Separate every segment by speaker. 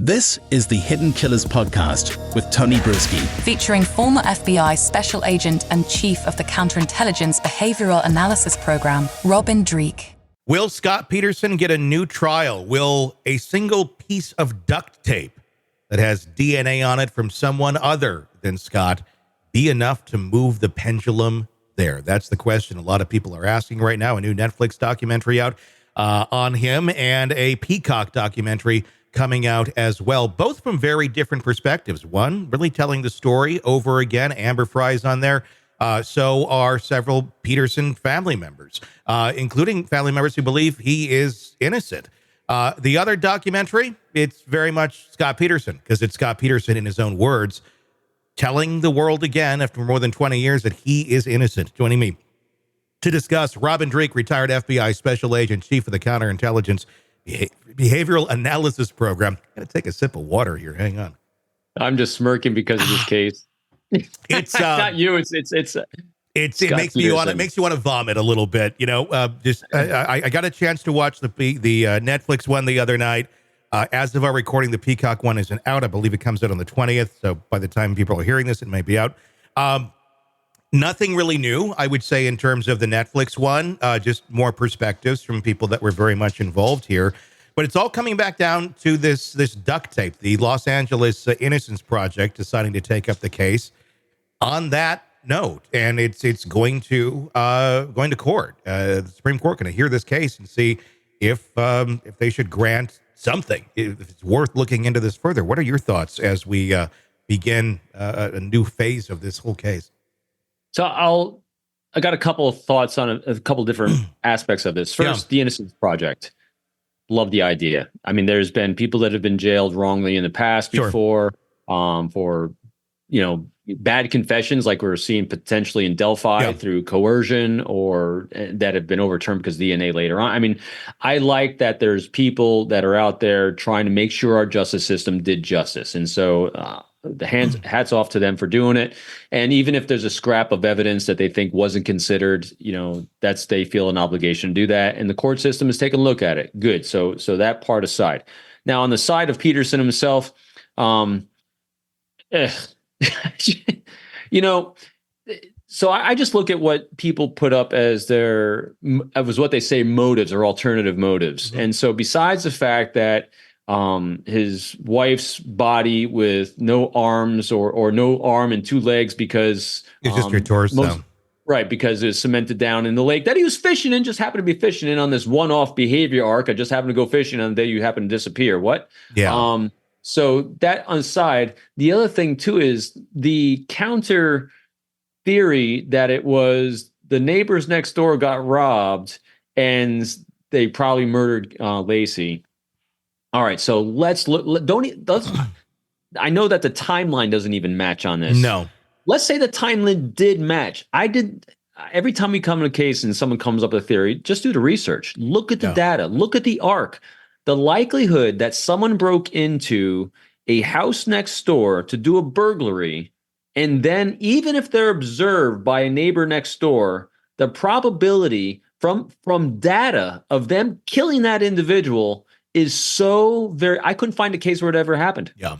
Speaker 1: This is the Hidden Killers podcast with Tony Brueski.
Speaker 2: Featuring former FBI Special Agent and Chief of the Counterintelligence Behavioral Analysis Program, Robin Dreeke.
Speaker 3: Will Scott Peterson get a new trial? Will a single piece of duct tape that has DNA on it from someone other than Scott be enough to move the pendulum there? That's the question a lot of people are asking right now. A new Netflix documentary out on him and a Peacock documentary coming out as well, both from very different perspectives. One, really telling the story over again. Amber Fry's on there. So are several Peterson family members, including family members who believe he is innocent. The other documentary, it's very much Scott Peterson, because it's Scott Peterson in his own words, telling the world again after more than 20 years that he is innocent. Joining me to discuss, Robin Dreeke, retired FBI Special Agent, Chief of the Counterintelligence Behavioral Analysis Program. Got to take a sip of water here. Hang on.
Speaker 4: I'm just smirking because of this case.
Speaker 3: It's
Speaker 4: not you. It
Speaker 3: makes you want to vomit a little bit. You know, I got a chance to watch the Netflix one the other night. As of our recording, the Peacock one isn't out. I believe it comes out on the 20th. So by the time people are hearing this, it may be out. Nothing really new, I would say, in terms of the Netflix one, just more perspectives from people that were very much involved here. But it's all coming back down to this duct tape, the Los Angeles Innocence Project deciding to take up the case on that note. And it's going to court. The Supreme Court going to hear this case and see if they should grant something, if it's worth looking into this further. What are your thoughts as we begin a new phase of this whole case?
Speaker 4: So I got a couple of thoughts on a couple different aspects of this. First, The Innocence Project. Love the idea. I mean, there's been people that have been jailed wrongly in the past before, for, bad confessions, like we're seeing potentially in Delphi through coercion, or that have been overturned because DNA later on. I mean, I like that there's people that are out there trying to make sure our justice system did justice. And so, hats off to them for doing it. And even if there's a scrap of evidence that they think wasn't considered, they feel an obligation to do that. And the court system is taking a look at it. Good. So that part aside. Now, on the side of Peterson himself, so I just look at what people put up as what they say motives or alternative motives. Mm-hmm. And so besides the fact that his wife's body with no arms or no arm and two legs because
Speaker 3: it's just your torso.
Speaker 4: Right, because it was cemented down in the lake that he was fishing in, just happened to be fishing in on this one-off behavior arc. I just happened to go fishing on the day you happen to disappear. What?
Speaker 3: Yeah.
Speaker 4: So that on side, the other thing too is the counter theory that it was the neighbors next door got robbed and they probably murdered Lacey. All right, so let's look. I know that the timeline doesn't even match on this.
Speaker 3: No.
Speaker 4: Let's say the timeline did match. Every time we come to a case and someone comes up with a theory, just do the research. Look at the data. Look at the arc. The likelihood that someone broke into a house next door to do a burglary, and then even if they're observed by a neighbor next door, the probability from data of them killing that individual is so very. I couldn't find a case where it ever happened.
Speaker 3: Yeah.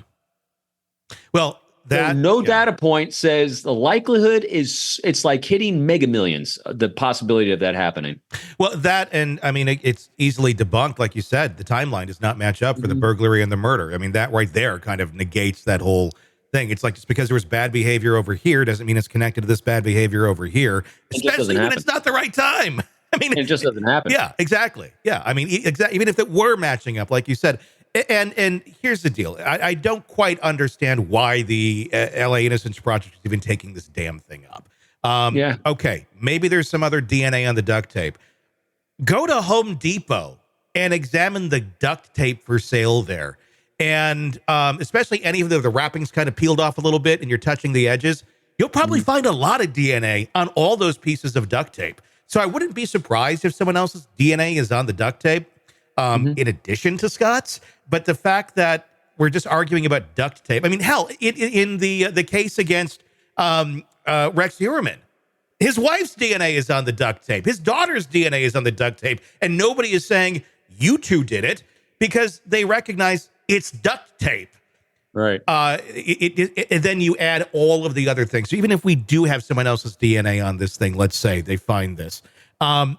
Speaker 3: Well,
Speaker 4: data point says the likelihood is it's like hitting Mega Millions. The possibility of that happening.
Speaker 3: Well, that, and I mean, it's easily debunked. Like you said, the timeline does not match up for the burglary and the murder. I mean, that right there kind of negates that whole thing. It's like just because there was bad behavior over here doesn't mean it's connected to this bad behavior over here, especially when it's not the right time. I mean,
Speaker 4: it just doesn't happen.
Speaker 3: Yeah, exactly. Yeah, I mean, even if it were matching up, like you said. And here's the deal. I don't quite understand why the LA Innocence Project is even taking this damn thing up. Okay, maybe there's some other DNA on the duct tape. Go to Home Depot and examine the duct tape for sale there. And especially any of the wrappings kind of peeled off a little bit and you're touching the edges, you'll probably find a lot of DNA on all those pieces of duct tape. So I wouldn't be surprised if someone else's DNA is on the duct tape in addition to Scott's. But the fact that we're just arguing about duct tape, I mean, hell, in the case against Rex Heuermann, his wife's DNA is on the duct tape. His daughter's DNA is on the duct tape. And nobody is saying you two did it because they recognize It's duct tape.
Speaker 4: Right.
Speaker 3: And then you add all of the other things. So even if we do have someone else's DNA on this thing, let's say they find this, how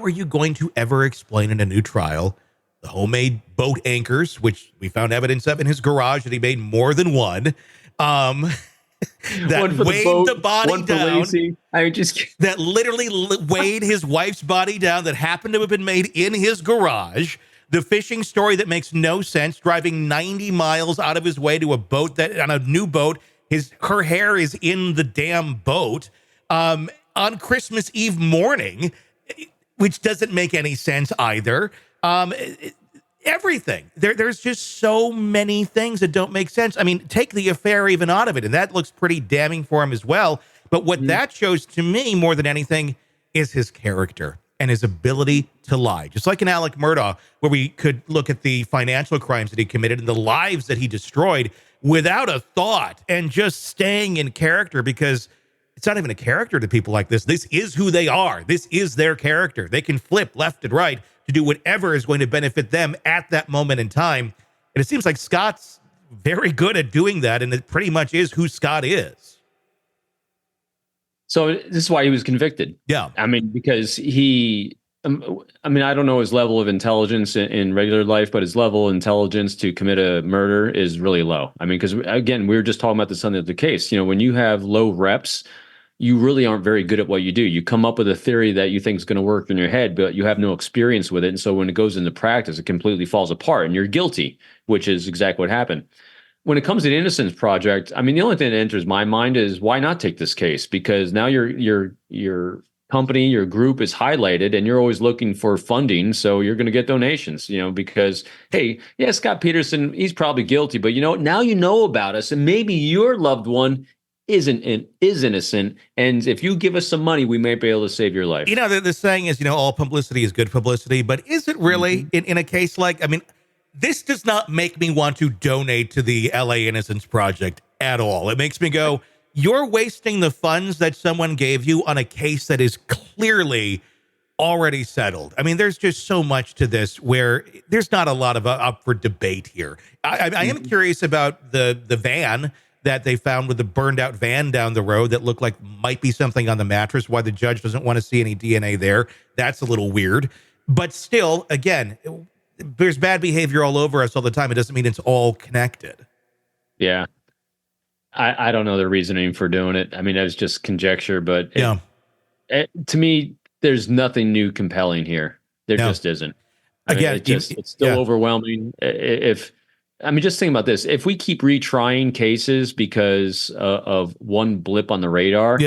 Speaker 3: are you going to ever explain in a new trial the homemade boat anchors, which we found evidence of in his garage that he made more than one, that weighed the body down, that literally weighed his wife's body down, that happened to have been made in his garage. The fishing story that makes no sense, driving 90 miles out of his way to a boat that on a new boat, her hair is in the damn boat on Christmas Eve morning, which doesn't make any sense either. Everything. There's just so many things that don't make sense. I mean, take the affair even out of it, and that looks pretty damning for him as well. But what that shows to me more than anything is his character and his ability to lie. Just like in Alex Murdaugh, where we could look at the financial crimes that he committed and the lives that he destroyed without a thought and just staying in character, because it's not even a character to people like this. This is who they are. This is their character. They can flip left and right to do whatever is going to benefit them at that moment in time. And it seems like Scott's very good at doing that, and it pretty much is who Scott is.
Speaker 4: So this is why he was convicted.
Speaker 3: Yeah.
Speaker 4: I mean, because I don't know his level of intelligence in regular life, but his level of intelligence to commit a murder is really low. I mean, because again, we were just talking about this on the other case. You know, when you have low reps, you really aren't very good at what you do. You come up with a theory that you think is going to work in your head, but you have no experience with it. And so when it goes into practice, it completely falls apart and you're guilty, which is exactly what happened. When it comes to the Innocence Project, I mean, the only thing that enters my mind is why not take this case? Because now your company, your group is highlighted and you're always looking for funding. So you're going to get donations, you know, because, hey, yeah, Scott Peterson, he's probably guilty, but you know, now you know about us and maybe your loved one is innocent. And if you give us some money, we may be able to save your life.
Speaker 3: You know, the saying is, you know, all publicity is good publicity, but is it really in a case like, I mean, this does not make me want to donate to the LA Innocence Project at all. It makes me go, you're wasting the funds that someone gave you on a case that is clearly already settled. I mean, there's just so much to this where there's not a lot of up for debate here. I am curious about the van that they found with the burned out van down the road that looked like might be something on the mattress, why the judge doesn't want to see any DNA there. That's a little weird. But still, again, there's bad behavior all over us all the time. It doesn't mean it's all connected.
Speaker 4: Yeah. I don't know the reasoning for doing it. I mean, it was just conjecture, but to me, there's nothing new compelling here. There just isn't.
Speaker 3: Again,
Speaker 4: it's still overwhelming. Just think about this. If we keep retrying cases because of one blip on the radar,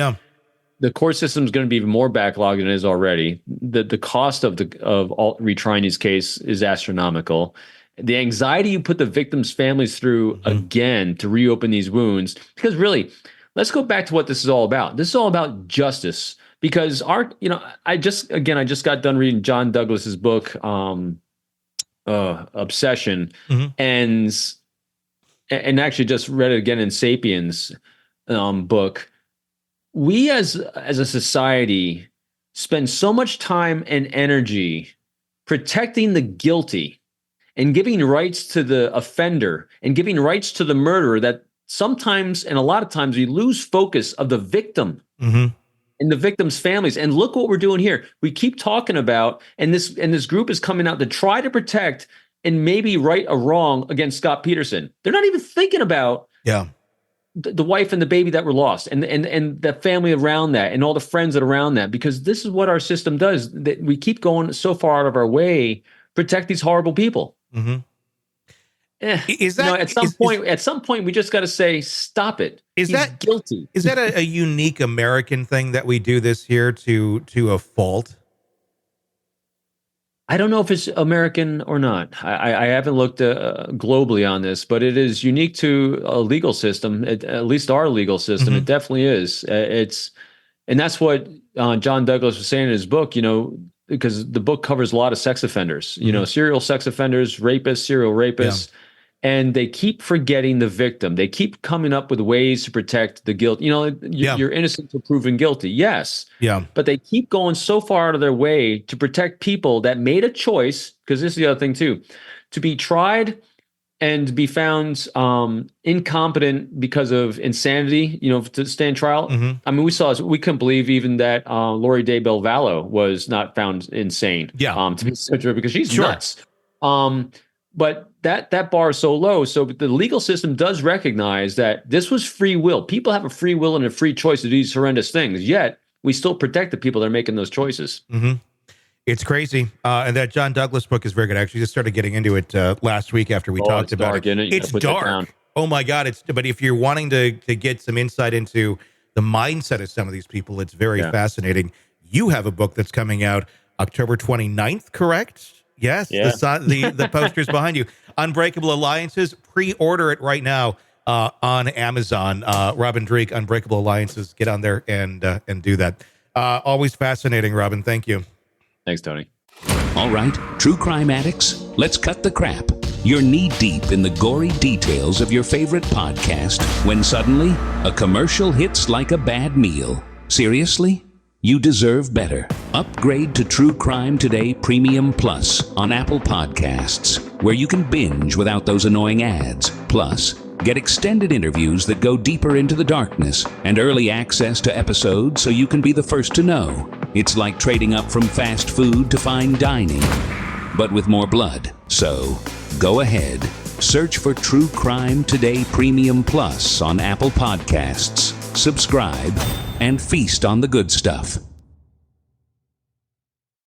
Speaker 4: the court system is going to be even more backlogged than it is already. The cost of retrying these cases is astronomical. The anxiety you put the victims' families through again to reopen these wounds, because really, let's go back to what this is all about. This is all about justice. Because I just got done reading John Douglas's book, Obsession, and actually just read it again in Sapiens book. We as a society spend so much time and energy protecting the guilty and giving rights to the offender and giving rights to the murderer that sometimes and a lot of times we lose focus of the victim and the victims' families. And look what we're doing here. We keep talking about, and this group is coming out to try to protect and maybe right a wrong against Scott Peterson. They're not even thinking about the wife and the baby that were lost and the family around that and all the friends that are around that, because this is what our system does. That we keep going so far out of our way, protect these horrible people. At some point, we just got to say, stop it. He's guilty?
Speaker 3: Is that a unique American thing that we do this here to a fault?
Speaker 4: I don't know if it's American or not. I haven't looked globally on this, but it is unique to a legal system, at least our legal system. It definitely is. And that's what John Douglas was saying in his book, because the book covers a lot of sex offenders, serial sex offenders, rapists, serial rapists. And they keep forgetting the victim. They keep coming up with ways to protect the guilt. You're innocent until proven guilty. Yes. Yeah. But they keep going so far out of their way to protect people that made a choice, because this is the other thing too, to be tried and be found incompetent because of insanity, to stand trial. I mean, we couldn't believe even that Lori Day Belvallo was not found insane. To be such because she's nuts. But that bar is so low. So the legal system does recognize that this was free will. People have a free will and a free choice to do these horrendous things. Yet we still protect the people that are making those choices.
Speaker 3: It's crazy. And that John Douglas book is very good. I actually just started getting into it last week after we talked about
Speaker 4: dark,
Speaker 3: it. It's dark. Oh my God. But if you're wanting to get some insight into the mindset of some of these people, it's very fascinating. You have a book that's coming out October 29th, correct? Yes. Yeah. The posters behind you. Unbreakable Alliances. Pre-order it right now on Amazon. Robin Dreeke, Unbreakable Alliances. Get on there and do that. Always fascinating, Robin. Thank you.
Speaker 4: Thanks, Tony.
Speaker 5: All right, true crime addicts, let's cut the crap. You're knee-deep in the gory details of your favorite podcast when suddenly a commercial hits like a bad meal. Seriously? You deserve better. Upgrade to True Crime Today Premium Plus on Apple Podcasts, where you can binge without those annoying ads. Plus, get extended interviews that go deeper into the darkness and early access to episodes so you can be the first to know. It's like trading up from fast food to fine dining, but with more blood. So, go ahead. Search for True Crime Today Premium Plus on Apple Podcasts. Subscribe and feast on the good stuff.